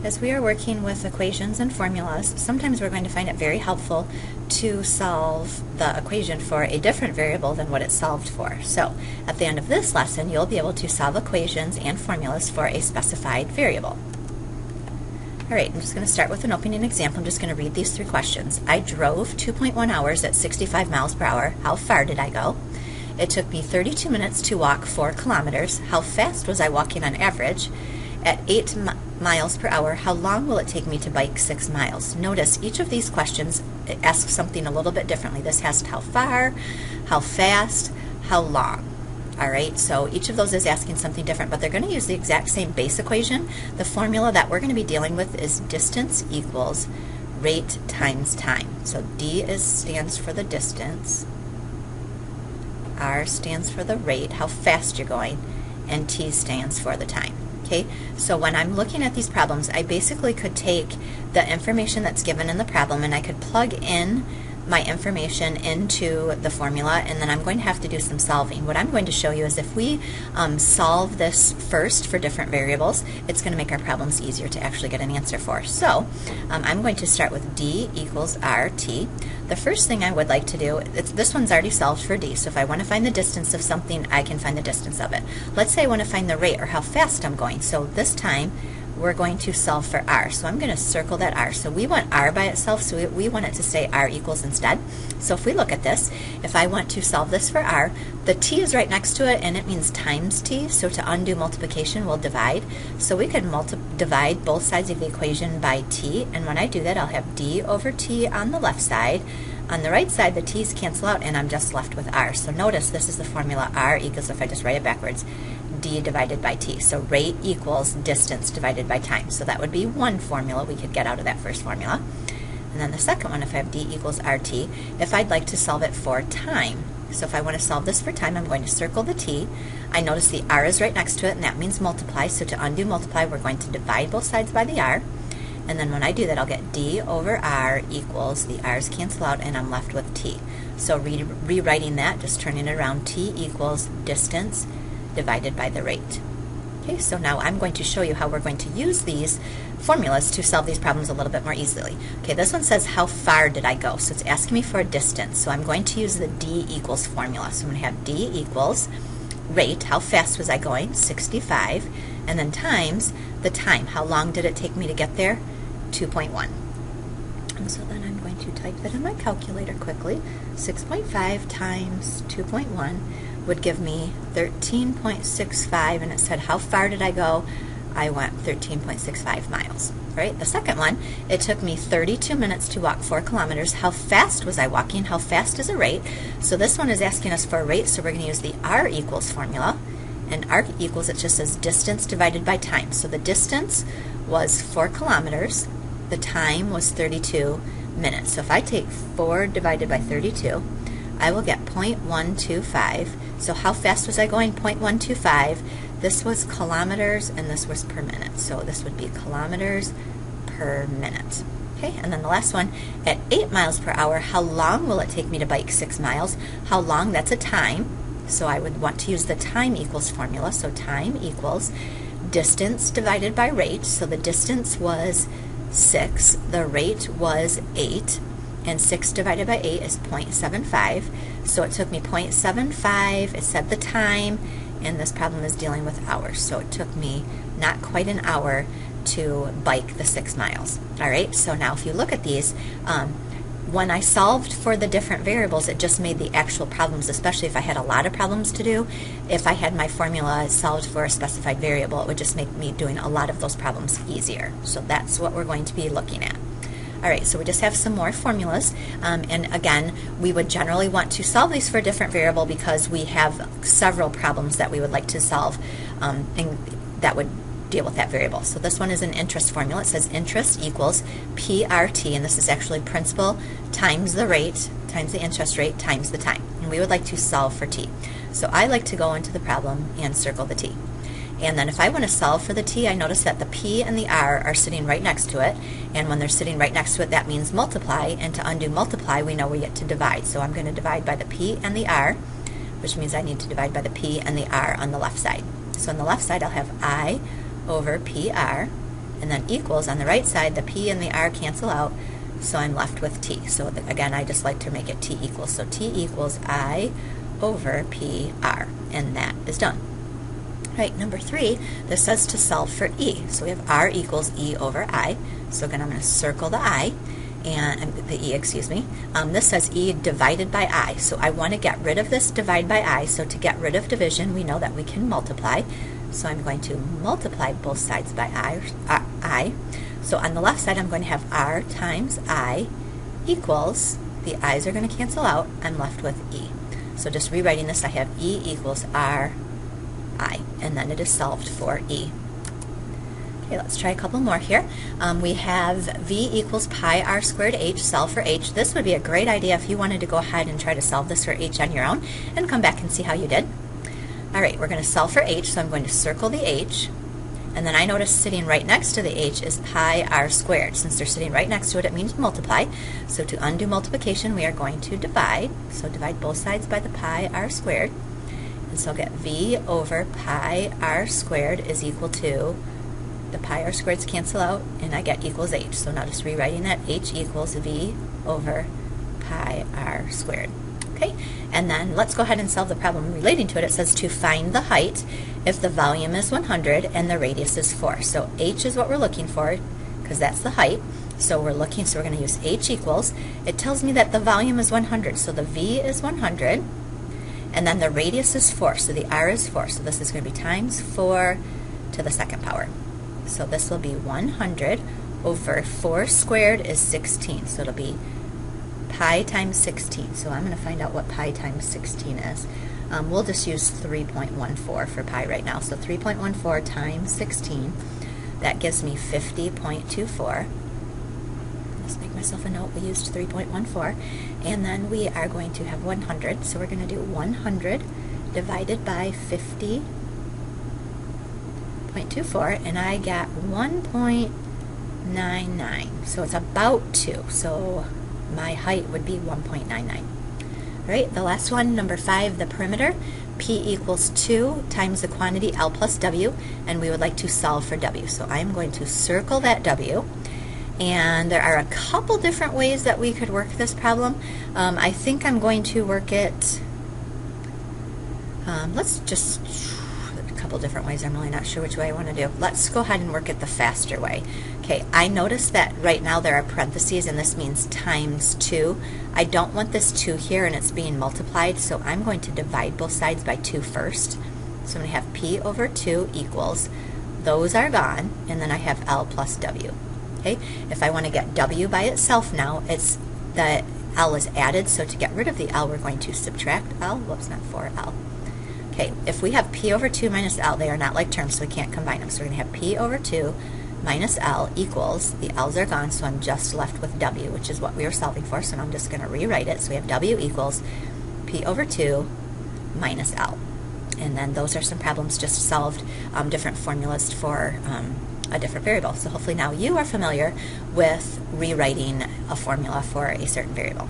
As we are working with equations and formulas, sometimes we're going to find it very helpful to solve the equation for a different variable than what it's solved for. So, at the end of this lesson, you'll be able to solve equations and formulas for a specified variable. Alright, I'm just going to start with an opening example. I'm just going to read these three questions. I drove 2.1 hours at 65 miles per hour. How far did I go? It took me 32 minutes to walk 4 kilometers. How fast was I walking on average? At 8 miles per hour, how long will it take me to bike 6 miles? Notice each of these questions asks something a little bit differently. This has how far, how fast, how long. Alright, so each of those is asking something different, but they're going to use the exact same base equation. The formula that we're going to be dealing with is distance equals rate times time. So D stands for the distance, R stands for the rate, how fast you're going, and T stands for the time. Okay, so when I'm looking at these problems, I basically could take the information that's given in the problem and I could plug in my information into the formula, and then I'm going to have to do some solving. What I'm going to show you is if we solve this first for different variables, it's going to make our problems easier to actually get an answer for. So I'm going to start with D equals RT. The first thing I would like to do, this one's already solved for D, so if I want to find the distance of something, I can find the distance of it. Let's say I want to find the rate or how fast I'm going. So this time we're going to solve for R. So I'm going to circle that R. So we want R by itself, so we want it to say R equals instead. So if we look at this, if I want to solve this for R, the T is right next to it and it means times T, so to undo multiplication we'll divide. So we could divide both sides of the equation by T, and when I do that I'll have D over T on the left side. On the right side the T's cancel out and I'm just left with R. So notice this is the formula. R equals, if I just write it backwards, D divided by T. So rate equals distance divided by time. So that would be one formula we could get out of that first formula. And then the second one, if I have D equals RT, if I'd like to solve it for time. So if I want to solve this for time, I'm going to circle the T. I notice the R is right next to it and that means multiply. So to undo multiply, we're going to divide both sides by the R. And then when I do that, I'll get D over R equals, the R's cancel out and I'm left with T. So rewriting that, just turning it around, T equals distance divided by the rate. Okay, so now I'm going to show you how we're going to use these formulas to solve these problems a little bit more easily. Okay, this one says how far did I go? So it's asking me for a distance. So I'm going to use the D equals formula. So I'm going to have D equals rate, how fast was I going? 65. And then times the time. How long did it take me to get there? 2.1. And so then I'm going to type that in my calculator quickly. 6.5 times 2.1 would give me 13.65, and it said how far did I go? I went 13.65 miles. Right? The second one, it took me 32 minutes to walk 4 kilometers. How fast was I walking? How fast is a rate? So this one is asking us for a rate, so we're going to use the R equals formula. And R equals, it just says distance divided by time. So the distance was 4 kilometers. The time was 32 minutes. So if I take 4 divided by 32, I will get 0.125. So how fast was I going? 0.125. This was kilometers and this was per minute. So this would be kilometers per minute. Okay, and then the last one, at 8 miles per hour, how long will it take me to bike 6 miles? How long? That's a time. So I would want to use the time equals formula. So time equals distance divided by rate. So the distance was 6, the rate was 8, and 6 divided by 8 is 0.75. So it took me 0.75, it said the time, and this problem is dealing with hours. So it took me not quite an hour to bike the 6 miles. Alright, so now if you look at these, when I solved for the different variables, it just made the actual problems, especially if I had a lot of problems to do. If I had my formula solved for a specified variable, it would just make me doing a lot of those problems easier. So that's what we're going to be looking at. Alright, so we just have some more formulas, and again, we would generally want to solve these for a different variable because we have several problems that we would like to solve, and that would deal with that variable. So this one is an interest formula. It says interest equals PRT, and this is actually principal times the rate, times the interest rate, times the time. And we would like to solve for T. So I like to go into the problem and circle the T. And then if I want to solve for the T, I notice that the P and the R are sitting right next to it. And when they're sitting right next to it, that means multiply. And to undo multiply, we know we get to divide. So I'm going to divide by the P and the R, which means I need to divide by the P and the R on the left side. So on the left side, I'll have I over PR and then equals on the right side, the P and the R cancel out, so I'm left with T. So again, I just like to make it T equals. So T equals I over PR, and that is done. Right, number 3, this says to solve for E. So we have R equals E over I. So again, I'm going to circle the I, and the E, excuse me. This says E divided by I. So I want to get rid of this divide by I. So to get rid of division, we know that we can multiply. So I'm going to multiply both sides by I. So on the left side, I'm going to have R times I equals, the I's are going to cancel out, I'm left with E. So just rewriting this, I have E equals R I, and then it is solved for E. Okay, let's try a couple more here. We have V equals pi R squared H, solve for H. This would be a great idea if you wanted to go ahead and try to solve this for H on your own and come back and see how you did. All right, we're going to solve for H, so I'm going to circle the H, and then I notice sitting right next to the H is pi R squared. Since they're sitting right next to it, it means multiply. So to undo multiplication, we are going to divide. So divide both sides by the pi R squared. And so I'll get V over pi R squared is equal to, the pi R squareds cancel out, and I get equals H. So now just rewriting that, H equals V over pi R squared. Okay, and then let's go ahead and solve the problem relating to it. It says to find the height if the volume is 100 and the radius is 4. So H is what we're looking for because that's the height. So we're going to use H equals. It tells me that the volume is 100, so the V is 100, and then the radius is 4, so the R is 4. So this is going to be times 4 to the second power. So this will be 100 over 4 squared is 16. So it'll be pi times 16. So I'm going to find out what pi times 16 is. We'll just use 3.14 for pi right now. So 3.14 times 16, that gives me 50.24. Let's make myself a note. We used 3.14. And then we are going to have 100. So we're going to do 100 divided by 50.24, and I got 1.99. So it's about 2. So my height would be 1.99. Right, the last one, number 5, the perimeter. P equals 2 times the quantity L plus W, and we would like to solve for W. So I'm going to circle that W. And there are a couple different ways that we could work this problem. I think I'm going to work it, let's just, a couple different ways. I'm really not sure which way I want to do. Let's go ahead and work it the faster way. Okay, I notice that right now there are parentheses, and this means times 2. I don't want this 2 here, and it's being multiplied, so I'm going to divide both sides by 2 first. So I'm going to have P over 2 equals, those are gone, and then I have L plus W. Okay, if I want to get W by itself now, it's the L is added, so to get rid of the L, we're going to subtract L. Whoops, not 4L. Okay, if we have P over 2 minus L, they are not like terms, so we can't combine them. So we're going to have P over 2 minus L equals, the L's are gone, so I'm just left with W, which is what we were solving for, so I'm just going to rewrite it. So we have W equals P over 2 minus L. And then those are some problems just solved, different formulas for a different variable. So hopefully now you are familiar with rewriting a formula for a certain variable.